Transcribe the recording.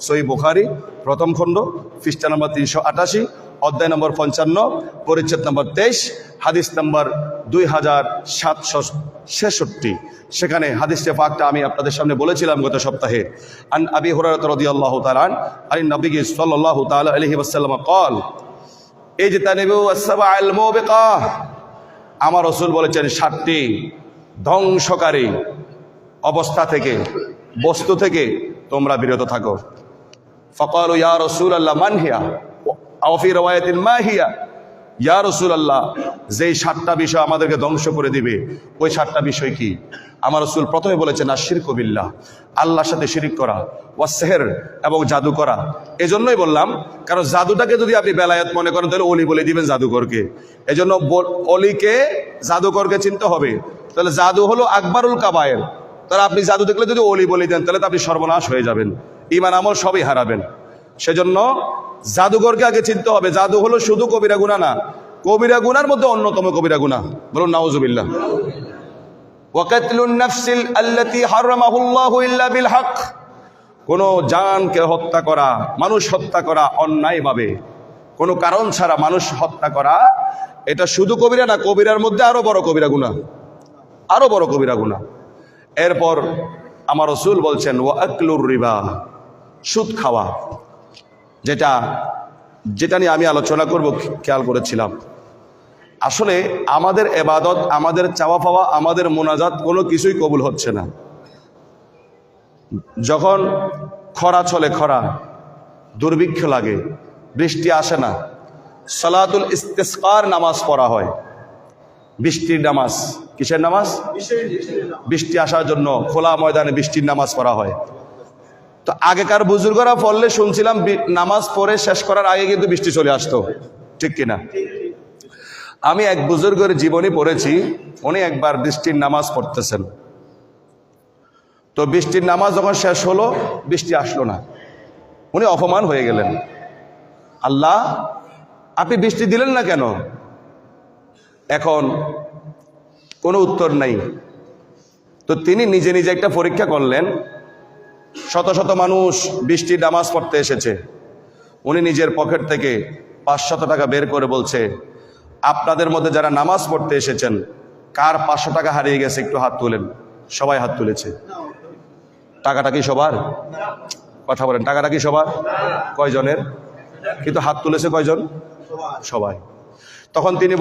সহিহ বুখারী প্রথম খণ্ড পৃষ্ঠা নম্বর 388, অধ্যায় নম্বর 55, পরিচ্ছেদ নম্বর 23, হাদিস নম্বর 2766। সেখানে হাদিসে পাকটা আমি আপনাদের সামনে বলেছিলাম গত সপ্তাহে। আন আবি হুরায়রা রাদিয়াল্লাহু তাআলা আন নবী সাল্লাল্লাহু তাআলা আলাইহি ওয়াসাল্লাম قال ইজতানিবু আস-সাবআল মুবিকাহ, আমার রাসূল বলেছেন 7টি ধ্বংসকারী অবস্থা থেকে, বস্তু থেকে তোমরা বিরত থাকো। ফাকালু ইয়া রাসূলুল্লাহ মান হিয়া আও ফি riwayatin মা হিয়া, ইয়া রাসূলুল্লাহ যেই 7টা বিষয় আমাদেরকে ধ্বংস করে দিবে ওই 7টা বিষয় কি? আমার রাসূল প্রথমে বলেছেন আশরিকু বিল্লাহ, আল্লাহর সাথে শিরিক করা, ওয়াস সিহর এবং জাদু করা। এজন্যই বললাম, কারণ জাদুটাকে যদি আপনি বেলায়েত মনে করেন তাহলে অলি বলে দিবেন জাদুকরকে। এজন্য অলিকে জাদুকরকে চিনতে হবে। তাহলে জাদু হলো আকবারুল কাবায়ের। তাহলে আপনি জাদু দেখলে যদি অলি বলে দেন তাহলে তো আপনি সর্বনাশ হয়ে যাবেন, ঈমান আমল সবই হারাবেন। সেজন্য জাদুকরকে আগে চিনতে হবে। জাদু হলো শুধু কবিরা গুনাহ না, কবিরা গুনার মধ্যে অন্যতম কবিরা গুনাহ। বলুন নাউজুবিল্লাহ। ওয়া কাতলুন নাফসিল আল্লাতী হারামাহুল্লাহু ইল্লা বিল হক, কোনো জানকে হত্যা করা, মানুষ হত্যা করা অন্যায়ভাবে, কোনো কারণ ছাড়া মানুষ হত্যা করা, এটা শুধু কবিরা না, কবিরার মধ্যে আরো বড় কবিরা গুনাহ, আরো বড় কবিরা গুনাহ। এরপর আমার রাসূল বলছেন ওয়া আকলুর রিবা, সুদ খাওয়া, যেটা নিয়ে আমি আলোচনা করব। খেয়াল করেছিলাম আসলে আমাদের ইবাদত, আমাদের চাওয়া পাওয়া, আমাদের মোনাজাত কোনো কিছুই কবুল হচ্ছে না। যখন খরা চলে, খরা, দুর্ভিক্ষ লাগে, বৃষ্টি আসে না, সালাতুল ইস্তিসকার নামাজ পড়া হয়, বৃষ্টির নামাজ। কিসের নামাজ? বৃষ্টি আসার জন্য খোলা ময়দানে বৃষ্টির নামাজ পড়া হয়। তো আগেকার বুজুর্গরা পড়লে শুনছিলাম নামাজ পড়ে শেষ করার আগে কিন্তু বৃষ্টি চলে আসতো, ঠিক কিনা? আমি এক বুজুর্গের জীবনী পড়েছি, উনি একবার বৃষ্টির নামাজ পড়তেছেন। তো বৃষ্টির নামাজ যখন শেষ হলো, বৃষ্টি আসলো না, উনি অপমান হয়ে গেলেন। আল্লাহ, আপনি বৃষ্টি দিলেন না কেন? এখন কোনো উত্তর নাই। তো তিনি নিজে নিজে একটা পরীক্ষা করলেন। শত শত মানুষ বৃষ্টির নামাজ পড়তে এসেছে, উনি নিজের পকেট থেকে 500 টাকা বের করে বলছে, আপনাদের মধ্যে যারা নামাজ পড়তে এসেছেন কার 500 টাকা হারিয়ে গেছে একটু হাত তুলেন। সবাই হাত তুলেছে। টাকাটা কি সবার? কথা বলেন, টাকাটা কি সবার? কয়জনের? কিন্তু হাত তুলেছে কয়জন? সবাই। তখন তিনি